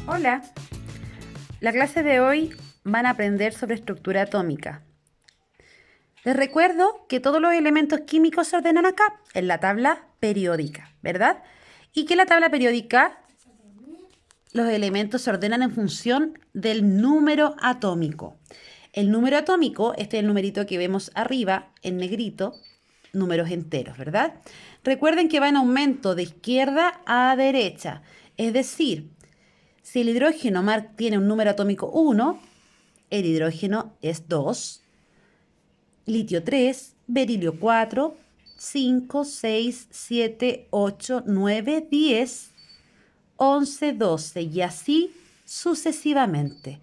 Hola, la clase de hoy van a aprender sobre estructura atómica. Les recuerdo que todos los elementos químicos se ordenan acá, en la tabla periódica, ¿verdad? Y que en la tabla periódica los elementos se ordenan en función del número atómico. El número atómico, este es el numerito que vemos arriba en negrito, números enteros, ¿verdad? Recuerden que va en aumento de izquierda a derecha, es decir, si el hidrógeno tiene un número atómico 1, el hidrógeno es 2, litio 3, berilio 4, 5, 6, 7, 8, 9, 10, 11, 12 y así sucesivamente.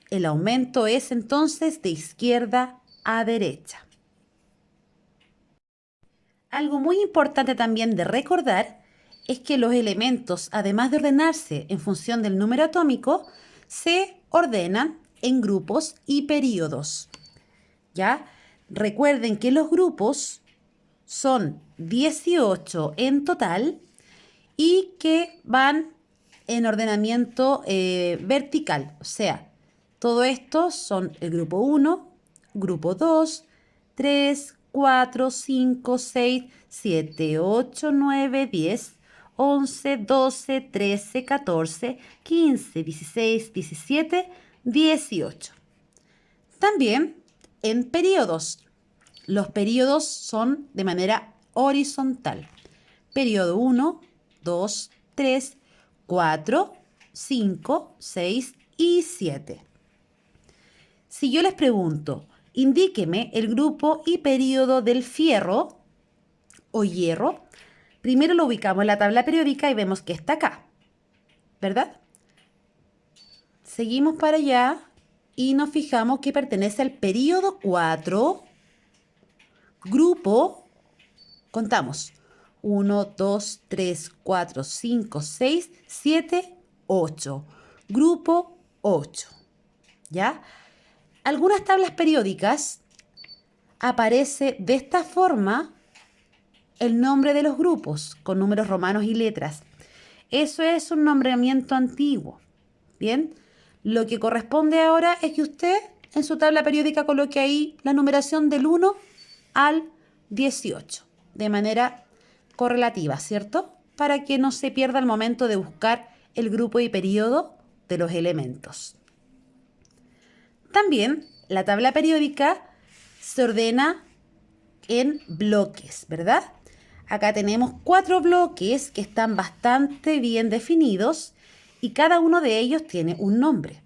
El aumento es entonces de izquierda a derecha. Algo muy importante también de recordar es que los elementos, además de ordenarse en función del número atómico, se ordenan en grupos y períodos. ¿Ya? Recuerden que los grupos son 18 en total y que van en ordenamiento vertical. O sea, todo esto son el grupo 1, grupo 2, 3, 4, 5, 6, 7, 8, 9, 10, 11, 12, 13, 14, 15, 16, 17, 18. También en periodos. Los periodos son de manera horizontal. Periodo 1, 2, 3, 4, 5, 6 y 7. Si yo les pregunto, indíqueme el grupo y periodo del fierro o hierro, primero lo ubicamos en la tabla periódica y vemos que está acá, ¿verdad? Seguimos para allá y nos fijamos que pertenece al periodo 4, grupo, contamos, 1, 2, 3, 4, 5, 6, 7, 8. Grupo 8. ¿Ya? Algunas tablas periódicas aparece de esta forma el nombre de los grupos con números romanos y letras. Eso es un nombramiento antiguo. Bien, lo que corresponde ahora es que usted en su tabla periódica coloque ahí la numeración del 1 al 18 de manera correlativa, ¿cierto? Para que no se pierda el momento de buscar el grupo y periodo de los elementos. También la tabla periódica se ordena en bloques, ¿verdad? Acá tenemos 4 bloques que están bastante bien definidos y cada uno de ellos tiene un nombre.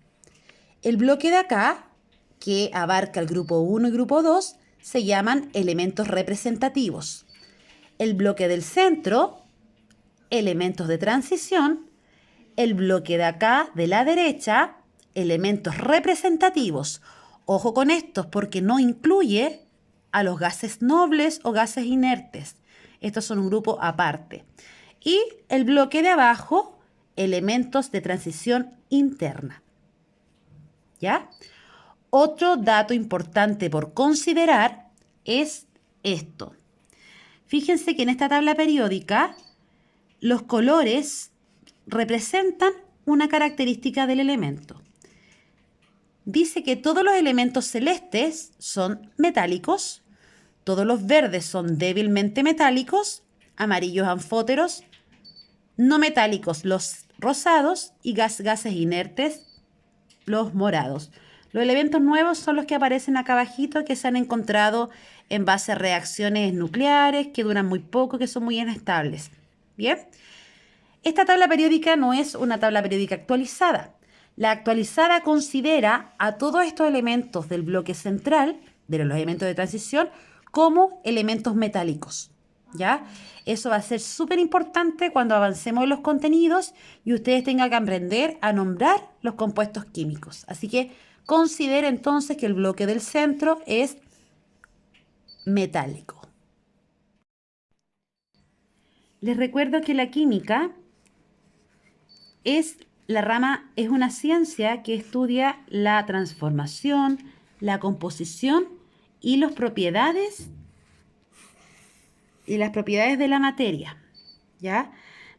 El bloque de acá, que abarca el grupo 1 y grupo 2, se llaman elementos representativos. El bloque del centro, elementos de transición. El bloque de acá, de la derecha, elementos representativos. Ojo con estos porque no incluye a los gases nobles o gases inertes. Estos son un grupo aparte. Y el bloque de abajo, elementos de transición interna. ¿Ya? Otro dato importante por considerar es esto. Fíjense que en esta tabla periódica los colores representan una característica del elemento. Dice que todos los elementos celestes son metálicos, todos los verdes son débilmente metálicos, amarillos anfóteros, no metálicos los rosados y gases inertes los morados. Los elementos nuevos son los que aparecen acá abajito, que se han encontrado en base a reacciones nucleares, que duran muy poco, que son muy inestables. Bien, esta tabla periódica no es una tabla periódica actualizada. La actualizada considera a todos estos elementos del bloque central, de los elementos de transición, como elementos metálicos. ¿Ya? Eso va a ser súper importante cuando avancemos en los contenidos y ustedes tengan que aprender a nombrar los compuestos químicos. Así que considere entonces que el bloque del centro es metálico. Les recuerdo que la química es una ciencia que estudia la transformación, la composición y las propiedades de la materia, ¿ya?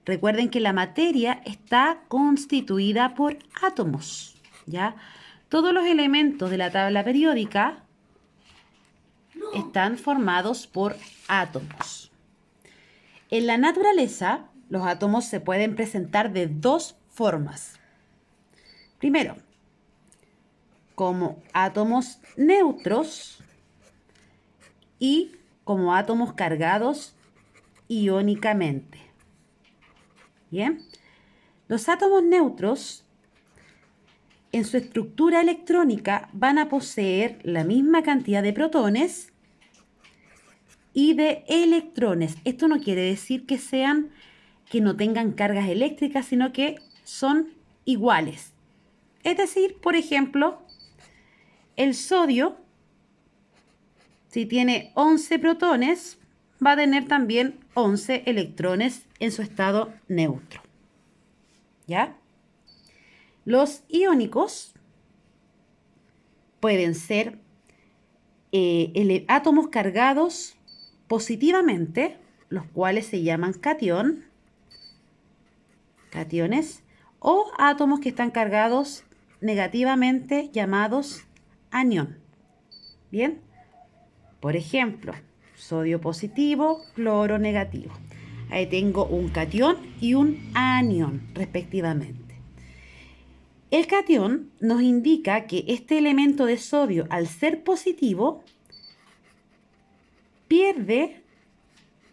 Recuerden que la materia está constituida por átomos, ¿ya? Todos los elementos de la tabla periódica están formados por átomos. En la naturaleza, los átomos se pueden presentar de dos formas. Primero, como átomos neutros y como átomos cargados iónicamente. Bien, los átomos neutros en su estructura electrónica van a poseer la misma cantidad de protones y de electrones. Esto no quiere decir que no tengan cargas eléctricas, sino que son iguales. Es decir, por ejemplo, el sodio, si tiene 11 protones, va a tener también 11 electrones en su estado neutro. ¿Ya? Los iónicos pueden ser átomos cargados positivamente, los cuales se llaman cationes, o átomos que están cargados negativamente, llamados anión. Bien, por ejemplo, sodio positivo, cloro negativo. Ahí tengo un catión y un anión, respectivamente. El catión nos indica que este elemento de sodio, al ser positivo, pierde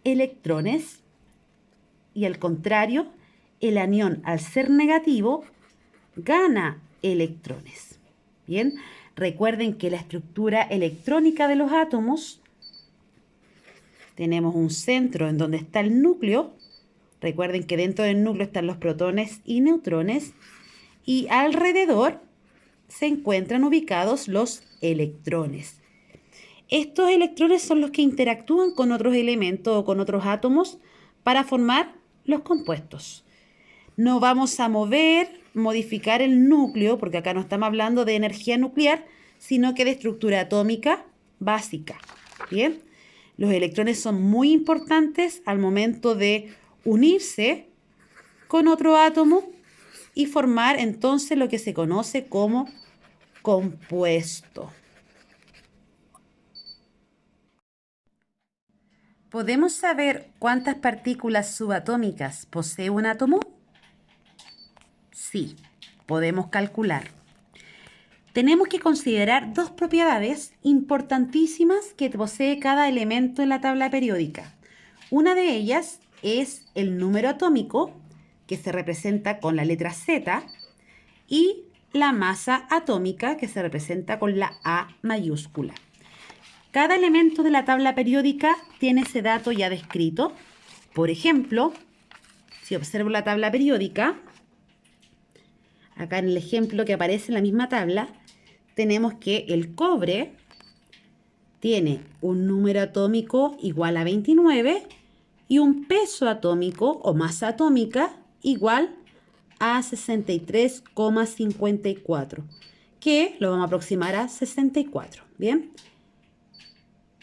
electrones y al contrario, el anión, al ser negativo, gana electrones. Bien, recuerden que la estructura electrónica de los átomos, tenemos un centro en donde está el núcleo. Recuerden que dentro del núcleo están los protones y neutrones y alrededor se encuentran ubicados los electrones. Estos electrones son los que interactúan con otros elementos o con otros átomos para formar los compuestos. No vamos a modificar el núcleo, porque acá no estamos hablando de energía nuclear, sino que de estructura atómica básica. Bien, los electrones son muy importantes al momento de unirse con otro átomo y formar entonces lo que se conoce como compuesto. ¿Podemos saber cuántas partículas subatómicas posee un átomo? Sí, podemos calcular. Tenemos que considerar dos propiedades importantísimas que posee cada elemento en la tabla periódica. Una de ellas es el número atómico, que se representa con la letra Z, y la masa atómica, que se representa con la A mayúscula. Cada elemento de la tabla periódica tiene ese dato ya descrito. Por ejemplo, si observo la tabla periódica, acá en el ejemplo que aparece en la misma tabla, tenemos que el cobre tiene un número atómico igual a 29 y un peso atómico o masa atómica igual a 63,54, que lo vamos a aproximar a 64. Bien,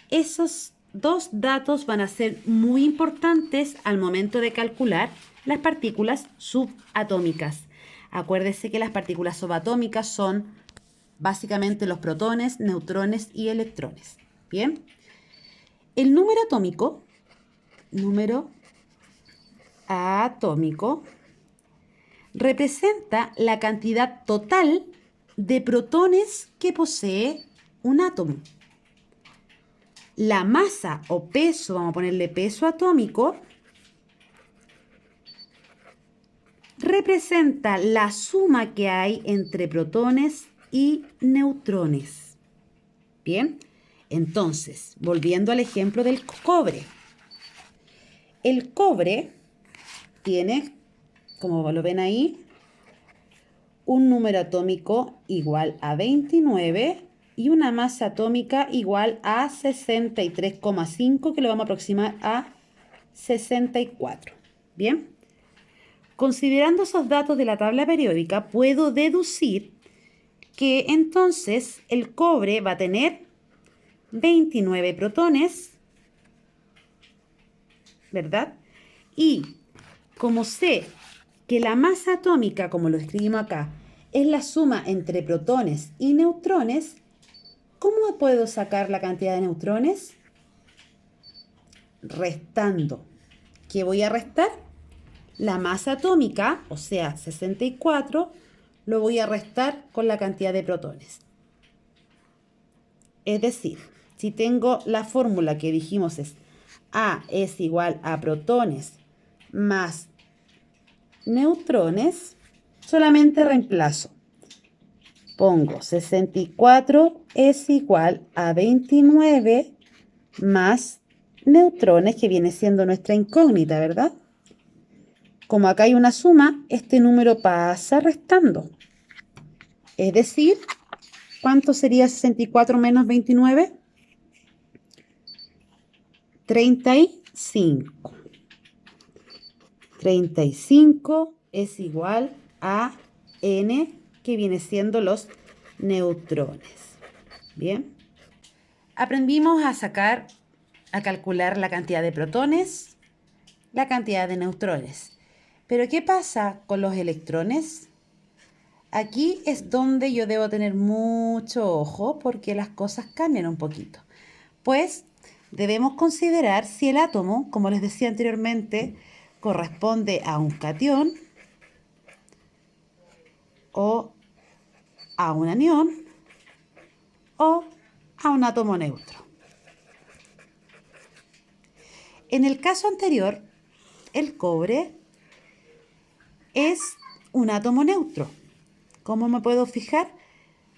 esos dos datos van a ser muy importantes al momento de calcular las partículas subatómicas. Acuérdese que las partículas subatómicas son básicamente los protones, neutrones y electrones. Bien, el número atómico representa la cantidad total de protones que posee un átomo. La masa o peso, vamos a ponerle peso atómico, representa la suma que hay entre protones y neutrones. Bien, entonces, volviendo al ejemplo del cobre. El cobre tiene, como lo ven ahí, un número atómico igual a 29 y una masa atómica igual a 63,5, que lo vamos a aproximar a 64. Bien, considerando esos datos de la tabla periódica, puedo deducir que entonces el cobre va a tener 29 protones, ¿verdad? Y como sé que la masa atómica, como lo escribimos acá, es la suma entre protones y neutrones, ¿cómo puedo sacar la cantidad de neutrones? Restando. ¿Qué voy a restar? La masa atómica, o sea, 64, lo voy a restar con la cantidad de protones. Es decir, si tengo la fórmula que dijimos es A es igual a protones más neutrones, solamente reemplazo. Pongo 64 es igual a 29 más neutrones, que viene siendo nuestra incógnita, ¿verdad? Como acá hay una suma, este número pasa restando. Es decir, ¿cuánto sería 64 menos 29? 35. 35 es igual a n, que viene siendo los neutrones. Bien. Aprendimos a calcular la cantidad de protones, la cantidad de neutrones. Pero ¿qué pasa con los electrones? Aquí es donde yo debo tener mucho ojo porque las cosas cambian un poquito. Pues debemos considerar si el átomo, como les decía anteriormente, corresponde a un catión o a un anión o a un átomo neutro. En el caso anterior, el cobre es un átomo neutro. ¿Cómo me puedo fijar?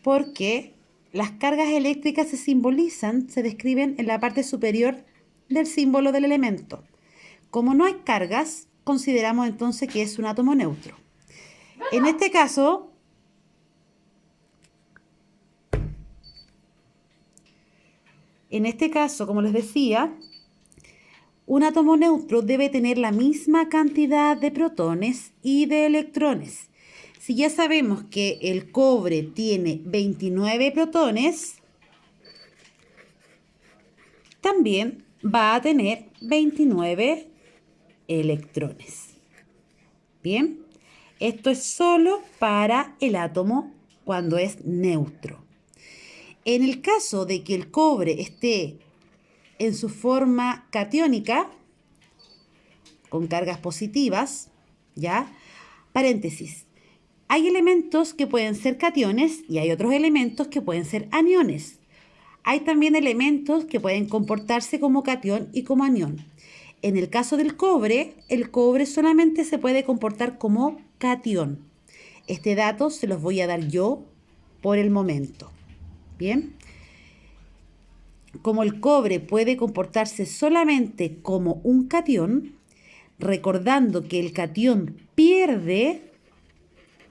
Porque las cargas eléctricas se describen en la parte superior del símbolo del elemento. Como no hay cargas, consideramos entonces que es un átomo neutro. En este caso, como les decía, un átomo neutro debe tener la misma cantidad de protones y de electrones. Si ya sabemos que el cobre tiene 29 protones, también va a tener 29 electrones. Bien, esto es solo para el átomo cuando es neutro. En el caso de que el cobre esté en su forma catiónica, con cargas positivas, ¿ya? Paréntesis. Hay elementos que pueden ser cationes y hay otros elementos que pueden ser aniones. Hay también elementos que pueden comportarse como catión y como anión. En el caso del cobre, el cobre solamente se puede comportar como catión. Este dato se los voy a dar yo por el momento. Bien. Como el cobre puede comportarse solamente como un catión, recordando que el catión pierde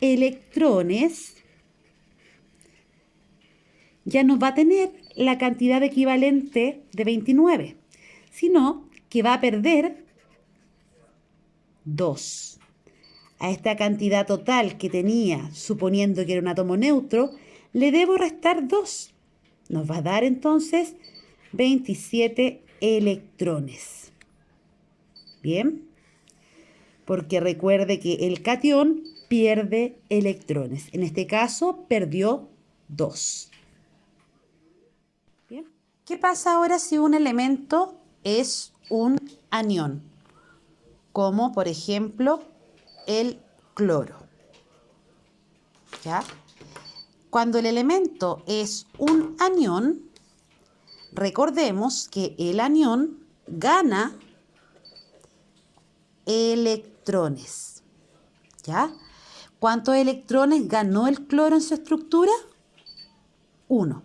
electrones, ya no va a tener la cantidad equivalente de 29, sino que va a perder 2. A esta cantidad total que tenía, suponiendo que era un átomo neutro, le debo restar 2. Nos va a dar entonces 27 electrones. Bien, porque recuerde que el catión pierde electrones. En este caso, perdió 2. Bien. ¿Qué pasa ahora si un elemento es un anión? Como por ejemplo el cloro. ¿Ya? Cuando el elemento es un anión, recordemos que el anión gana electrones. ¿Ya? ¿Cuántos electrones ganó el cloro en su estructura? 1.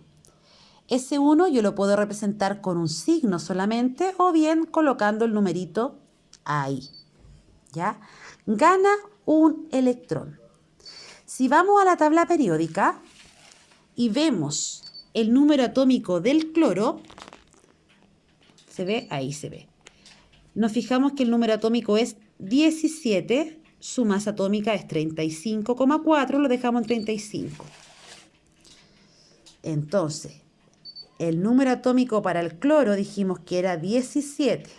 Ese 1 yo lo puedo representar con un signo solamente o bien colocando el numerito ahí. ¿Ya? Gana un electrón. Si vamos a la tabla periódica y vemos el número atómico del cloro, ¿se ve? Ahí se ve. Nos fijamos que el número atómico es 17, su masa atómica es 35,4, lo dejamos en 35. Entonces, el número atómico para el cloro dijimos que era 17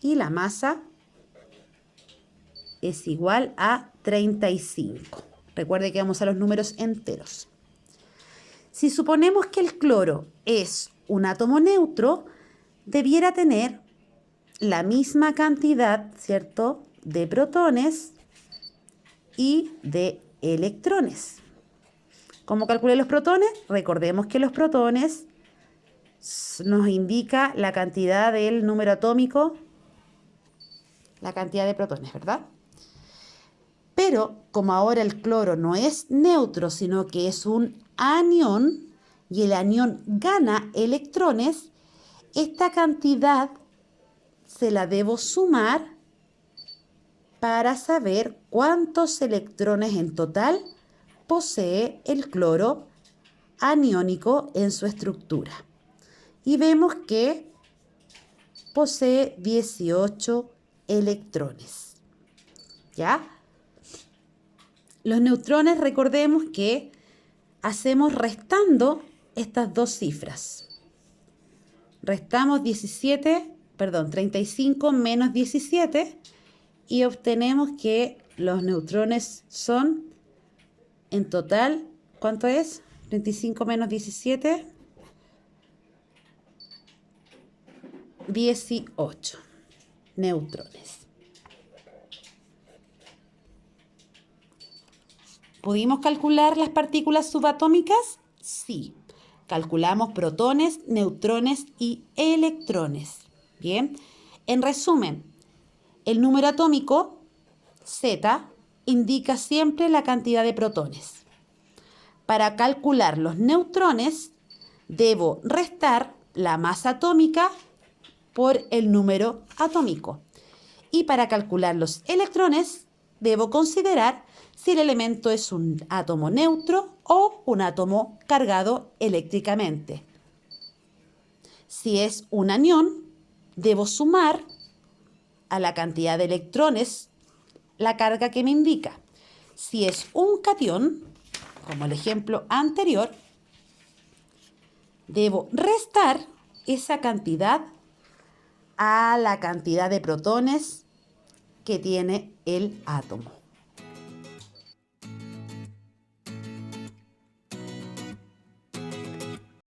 y la masa es igual a 35. Recuerde que vamos a los números enteros. Si suponemos que el cloro es un átomo neutro, debiera tener la misma cantidad, ¿cierto?, de protones y de electrones. ¿Cómo calculé los protones? Recordemos que los protones nos indica la cantidad del número atómico, la cantidad de protones, ¿verdad? Pero como ahora el cloro no es neutro, sino que es un anión, y el anión gana electrones, esta cantidad se la debo sumar para saber cuántos electrones en total posee el cloro aniónico en su estructura. Y vemos que posee 18 electrones. ¿Ya? Los neutrones, recordemos que hacemos restando estas dos cifras. Restamos 35 menos 17 y obtenemos que los neutrones son, en total, ¿cuánto es? 35 menos 17, 18 neutrones. ¿Pudimos calcular las partículas subatómicas? Sí. Calculamos protones, neutrones y electrones. Bien. En resumen, el número atómico, Z, indica siempre la cantidad de protones. Para calcular los neutrones, debo restar la masa atómica por el número atómico. Y para calcular los electrones, debo considerar si el elemento es un átomo neutro o un átomo cargado eléctricamente. Si es un anión, debo sumar a la cantidad de electrones la carga que me indica. Si es un catión, como el ejemplo anterior, debo restar esa cantidad a la cantidad de protones que tiene el átomo.